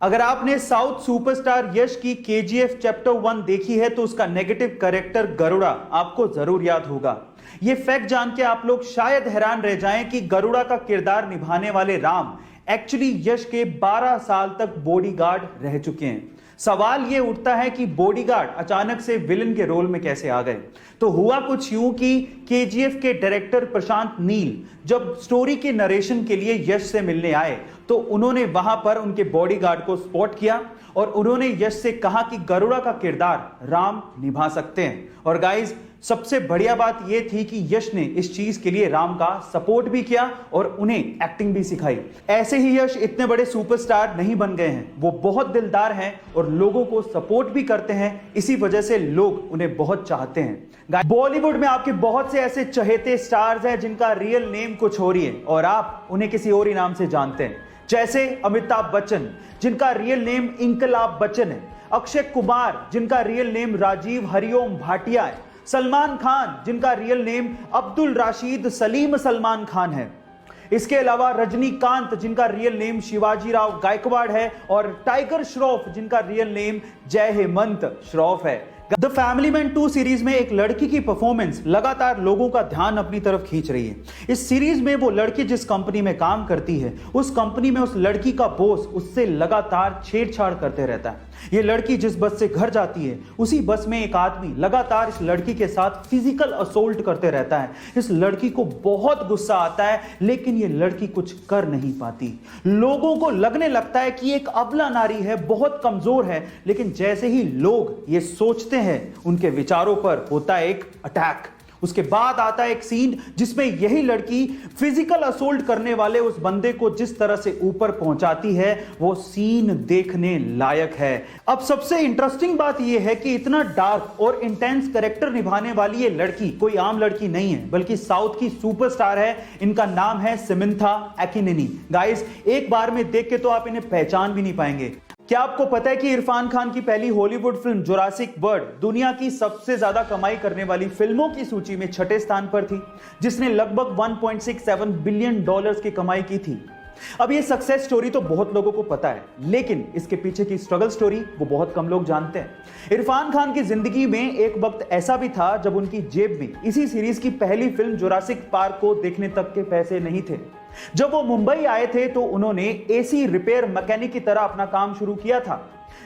अगर आपने south superstar यश की केजीएफ चैप्टर 1 देखी है तो उसका नेगेटिव कैरेक्टर गरुड़ा आपको जरूर याद होगा। ये फैक्ट जान के आप लोग शायद हैरान रह जाएं कि गरुड़ा का किरदार निभाने वाले राम एक्चुअली यश के 12 साल तक बॉडीगार्ड रह चुके हैं। सवाल यह उठता है कि बॉडीगार्ड अचानक से विलन के रोल में कैसे आ गए। तो हुआ कुछ यूं कि केजीएफ के डायरेक्टर प्रशांत नील जब स्टोरी के नरेशन के लिए यश से मिलने आए तो उन्होंने वहां पर उनके बॉडीगार्ड को स्पॉट किया और उन्होंने यश से कहा कि गरुड़ा का किरदार राम निभा सकते हैं। और गाइस, सबसे बढ़िया बात यह थी कि यश ने इस चीज के लिए राम का सपोर्ट भी किया और उन्हें एक्टिंग भी सिखाई। ऐसे ही यश इतने बड़े सुपरस्टार नहीं बन गए हैं, वो बहुत दिलदार हैं और लोगों को सपोर्ट भी करते हैं। इसी वजह से लोग उन्हें बहुत चाहते हैं। बॉलीवुड में आपके बहुत से ऐसे चहेते स्टार्स हैं जिनका रियल नेम कुछ और ही है और आप उन्हें किसी और ही नाम से जानते हैं। जैसे अमिताभ बच्चन जिनका रियल नेम इंकलाब बच्चन है, अक्षय कुमार जिनका रियल नेम राजीव हरिओम भाटिया है, सलमान खान जिनका रियल नेम अब्दुल राशिद सलीम सलमान खान है। इसके अलावा रजनीकांत जिनका रियल नेम शिवाजी राव गायकवाड़ है और टाइगर श्रॉफ जिनका रियल नेम जय हेमंत श्रॉफ है। द फैमिली मैन 2 सीरीज में एक लड़की की परफॉर्मेंस लगातार लोगों का ध्यान अपनी तरफ खींच रही है। इस सीरीज में वो लड़की जिस कंपनी में काम करती है उस कंपनी में उस लड़की का बॉस उससे लगातार छेड़छाड़ करते रहता है। ये लड़की जिस बस से घर जाती है उसी बस में एक आदमी लगातार इस लड़की के साथ फिजिकल असोल्ट करते रहता है। इस लड़की को बहुत गुस्सा आता है लेकिन ये लड़की कुछ कर नहीं पाती। लोगों को लगने लगता है कि एक अबला नारी है, बहुत कमजोर है, लेकिन जैसे ही लोग ये सोचते हैं उनके विचारों पर होता है एक अटैक। उसके बाद आता है एक सीन जिसमें यही लड़की फिजिकल असोल्ट करने वाले उस बंदे को जिस तरह से ऊपर पहुंचाती है वो सीन देखने लायक है। अब सबसे इंटरेस्टिंग बात यह है कि इतना डार्क और इंटेंस कैरेक्टर निभाने वाली ये लड़की कोई आम लड़की नहीं है बल्कि साउथ की सुपरस्टार है। इनका नाम है समंथा अकिनेनी। गाइस, एक बार में देख के तो आप इन्हें पहचान भी नहीं पाएंगे। क्या आपको पता है कि इरफान खान की पहली हॉलीवुड फिल्म जुरासिक वर्ल्ड दुनिया की सबसे ज्यादा कमाई करने वाली फिल्मों की सूची में 6ठे स्थान पर थी, जिसने लगभग 1.67 बिलियन डॉलर्स की कमाई की थी। अब ये सक्सेस स्टोरी तो बहुत लोगों को पता है लेकिन इसके पीछे की स्ट्रगल स्टोरी वो बहुत कम लोग जानते हैं। इरफान खान की जिंदगी में एक वक्त ऐसा भी था जब उनकी जेब में इसी सीरीज की पहली फिल्म जुरासिक पार्क को देखने तक के पैसे नहीं थे। जब वो मुंबई आए थे तो उन्होंने एसी रिपेयर मैकेनिक की तरह अपना काम शुरू किया था,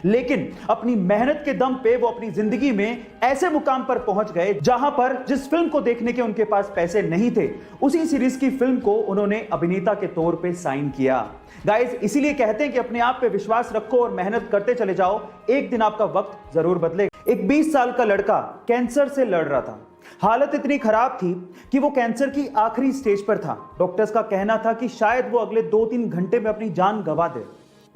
लेकिन अपनी मेहनत के दम पे वो अपनी जिंदगी में ऐसे मुकाम पर पहुंच गए जहां पर जिस फिल्म को देखने के उनके पास पैसे नहीं थे उसी सीरीज की फिल्म को उन्होंने अभिनेता के तौर पे साइन किया। गाइस, इसीलिए कहते हैं कि अपने आप पे विश्वास रखो और मेहनत करते चले जाओ, एक दिन आपका वक्त जरूर बदलेगा। एक 20 साल का लड़का कैंसर से लड़ रहा था। हालत इतनी खराब थी कि वो कैंसर की आखिरी स्टेज पर था। डॉक्टर्स का कहना था कि शायद वो अगले 2-3 घंटे में अपनी जान गंवा दे।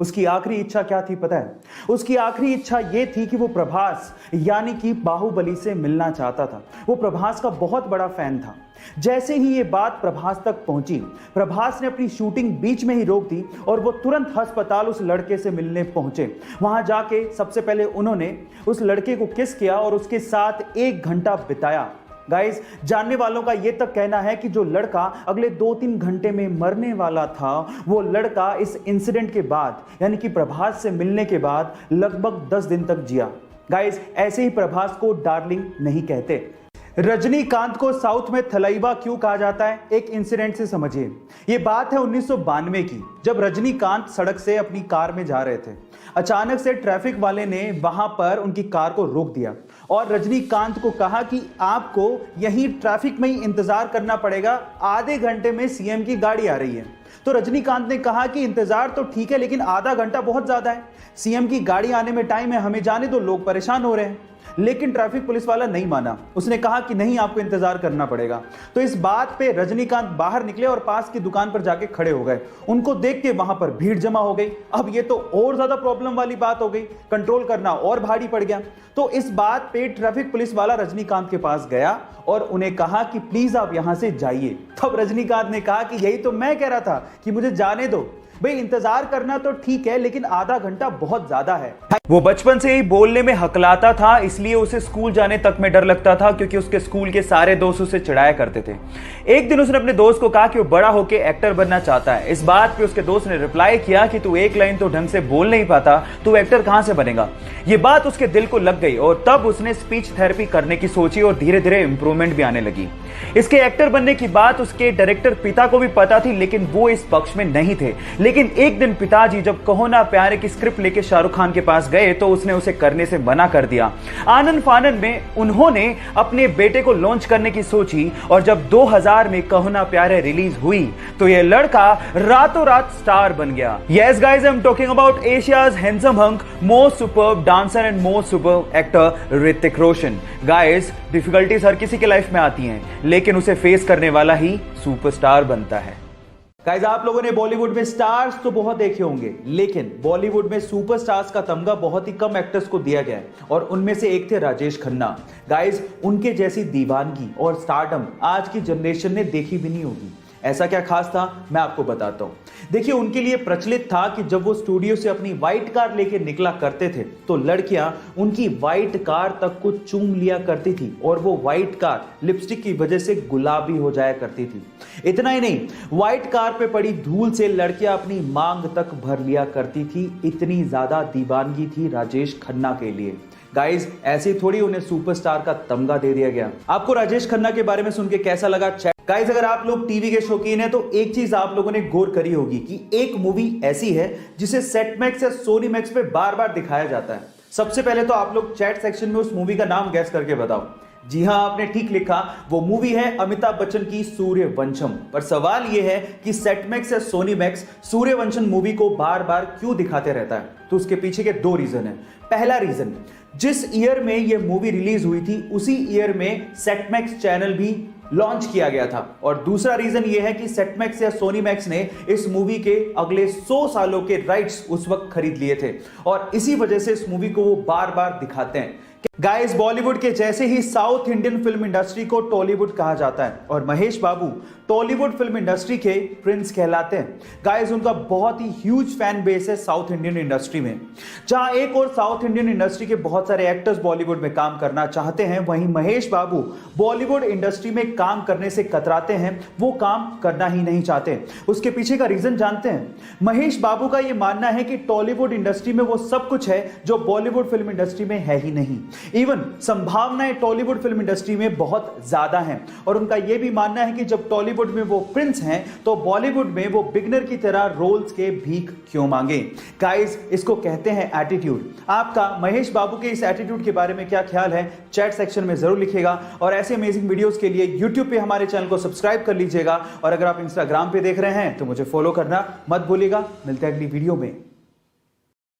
उसकी आखिरी इच्छा क्या थी पता है? उसकी आखिरी इच्छा यह थी कि वो प्रभास यानी कि बाहुबली से मिलना चाहता था। वो प्रभास का बहुत बड़ा फैन था। जैसे ही ये बात प्रभास तक पहुंची, प्रभास ने अपनी शूटिंग बीच में ही रोक दी और वो तुरंत अस्पताल उस लड़के से मिलने पहुंचे। वहां जाके सबसे पहले उन्होंने उस लड़के को किस किया और उसके साथ 1 घंटा बिताया। गाइस, जानने वालों का यह तक कहना है कि जो लड़का अगले 2-3 घंटे में मरने वाला था वो लड़का इस इंसिडेंट के बाद यानी कि प्रभास से मिलने के बाद लगभग 10 दिन तक जिया। गाइस, ऐसे ही प्रभास को डार्लिंग नहीं कहते। रजनीकांत को साउथ में थलैवा क्यों कहा जाता है, एक इंसिडेंट से समझिए। यह बात है 1992 की, जब रजनीकांत सड़क से अपनी कार में जा रहे थे। अचानक से ट्रैफिक वाले ने वहां पर उनकी कार को रोक दिया और रजनीकांत को कहा कि आपको यहीं ट्रैफिक में ही इंतजार करना पड़ेगा, आधे घंटे में सीएम की गाड़ी आ रही है। तो रजनीकांत ने कहा कि इंतजार तो ठीक है लेकिन आधा घंटा बहुत ज्यादा है, सीएम की गाड़ी आने में टाइम है, हमें जाने दो, लोग परेशान हो रहे हैं। लेकिन ट्रैफिक पुलिस वाला नहीं माना। उसने कहा कि नहीं, आपको इंतजार करना पड़ेगा। तो इस बात पे रजनीकांत बाहर निकले और पास की दुकान पर जाके खड़े हो गए। उनको देख के वहां पर भीड़ जमा हो गई। अब ये तो और ज्यादा प्रॉब्लम वाली बात हो गई, कंट्रोल करना और भारी पड़ गया। तो इस बात पे ट्रैफिक पुलिस वाला रजनीकांत के पास गया और उन्हें कहा कि प्लीज आप यहां से जाइए। तब रजनीकांत ने कहा कि यही तो मैं कह रहा था कि मुझे जाने दो। भाई इंतजार करना तो ठीक है, लेकिन आधा घंटा बहुत ज्यादा है। वो बचपन से ही बोलने में हकलाता था, इसलिए उसे स्कूल जाने तक में डर लगता था, क्योंकि उसके स्कूल के सारे दोस्त उसे चिढ़ाया करते थे। एक दिन उसने अपने दोस्त को कहा कि वो बड़ा होकर एक्टर बनना चाहता है। इस बात पे उसके दोस्त ने रिप्लाई किया कि तू एक लाइन तो ढंग से बोल नहीं पाता, तू एक्टर कहां से बनेगा। ये बात उसके दिल को लग गई और तब उसने स्पीच थेरेपी करने की सोची और धीरे धीरे इंप्रूवमेंट भी आने लगी। इसके एक्टर बनने की बात उसके डायरेक्टर पिता को भी पता थी, लेकिन वो इस पक्ष में नहीं थे। लेकिन एक दिन पिताजी जब कहो ना प्यारे की स्क्रिप्ट लेके शाहरुख खान के पास गए तो उसने उसे करने से मना कर दिया। आनंद फानन में उन्होंने अपने बेटे को लॉन्च करने की सोची और जब 2000 में कहो ना प्यारे रिलीज हुई तो यह लड़का रातों रात स्टार बन गया। Yes guys, I am talking about Asia's handsome hunk, most superb dancer and most superb actor Hrithik Roshan. Guys, difficulties हर किसी के लाइफ में आती हैं, लेकिन उसे फेस करने वाला ही सुपरस्टार बनता है। गाइस, आप लोगों ने बॉलीवुड में स्टार्स तो बहुत देखे होंगे, लेकिन बॉलीवुड में सुपरस्टार्स का तमगा बहुत ही कम एक्टर्स को दिया गया है और उनमें से एक थे राजेश खन्ना। गाइस, उनके जैसी दीवानगी और स्टारडम आज की जनरेशन ने देखी भी नहीं होगी। ऐसा क्या खास था, मैं आपको बताता हूं। देखिए, उनके लिए प्रचलित था कि जब वो स्टूडियो से अपनी व्हाइट कार लेके निकला करते थे तो लड़कियां उनकी व्हाइट कार तक को चूम लिया करती थी और वो व्हाइट कार लिपस्टिक की वजह से गुलाबी हो जाया करती थी। इतना ही नहीं, व्हाइट कार पे पड़ी धूल से लड़कियां अपनी मांग तक भर लिया करती थी। इतनी ज्यादा दीवानगी थी राजेश खन्ना के लिए। गाइस, ऐसे थोड़ी उन्हें सुपरस्टार का तमगा दे दिया गया। आपको राजेश खन्ना के बारे में सुन के कैसा लगा? गाइस, अगर आप लोग टीवी के शौकीन हैं तो एक चीज आप लोगों ने गौर करी होगी कि एक मूवी ऐसी है जिसे सेट मैक्स या सोनी मैक्स पे बार बार दिखाया जाता है। सबसे पहले तो आप लोग चैट सेक्शन में उस मूवी का नाम गैस करके बताओ। जी हां, आपने ठीक लिखा, वो मूवी है अमिताभ बच्चन की सूर्यवंशम। पर सवाल यह है कि सेट मैक्स या सोनी मैक्स सूर्यवंशम मूवी को बार बार क्यों दिखाते रहता है? तो उसके पीछे के दो रीजन है। पहला रीजन, जिस ईयर में यह मूवी रिलीज हुई थी उसी ईयर में सेट मैक्स चैनल भी लॉन्च किया गया था। और दूसरा रीजन यह है कि सेट मैक्स या सोनी मैक्स ने इस मूवी के अगले 100 सालों के राइट्स उस वक्त खरीद लिए थे और इसी वजह से इस मूवी को वो बार बार दिखाते हैं। गाइस, बॉलीवुड के जैसे ही साउथ इंडियन फिल्म इंडस्ट्री को टॉलीवुड कहा जाता है और महेश बाबू टॉलीवुड फिल्म इंडस्ट्री के प्रिंस कहलाते हैं। गाइस, उनका बहुत ही ह्यूज फैन बेस है साउथ इंडियन इंडस्ट्री में। जहां एक और साउथ इंडियन इंडस्ट्री के बहुत सारे एक्टर्स बॉलीवुड में काम करना चाहते हैं, वहीं महेश बाबू बॉलीवुड इंडस्ट्री में काम करने से कतराते हैं, वो काम करना ही नहीं चाहते। उसके पीछे का रीजन जानते हैं? महेश बाबू का यह मानना है कि टॉलीवुड इंडस्ट्री में वो सब कुछ है जो बॉलीवुड फिल्म इंडस्ट्री में है ही नहीं। इवन संभावनाएं टॉलीवुड फिल्म इंडस्ट्री में बहुत ज्यादा हैं और उनका यह भी मानना है कि जब टॉलीवुड में वो प्रिंस हैं तो बॉलीवुड में वो बिगनर की तरह रोल्स के भीख क्यों मांगे। गाइस, इसको कहते हैं एटीट्यूड। आपका महेश बाबू के इस एटीट्यूड के बारे में क्या ख्याल है? चैट सेक्शन में जरूर लिखिएगा और ऐसे अमेजिंग वीडियोस के लिए यूट्यूब पे हमारे चैनल को सब्सक्राइब कर लीजिएगा और अगर आप इंस्टाग्राम पे देख रहे हैं तो मुझे फॉलो करना मत भूलिएगा। मिलते हैं अगली वीडियो में।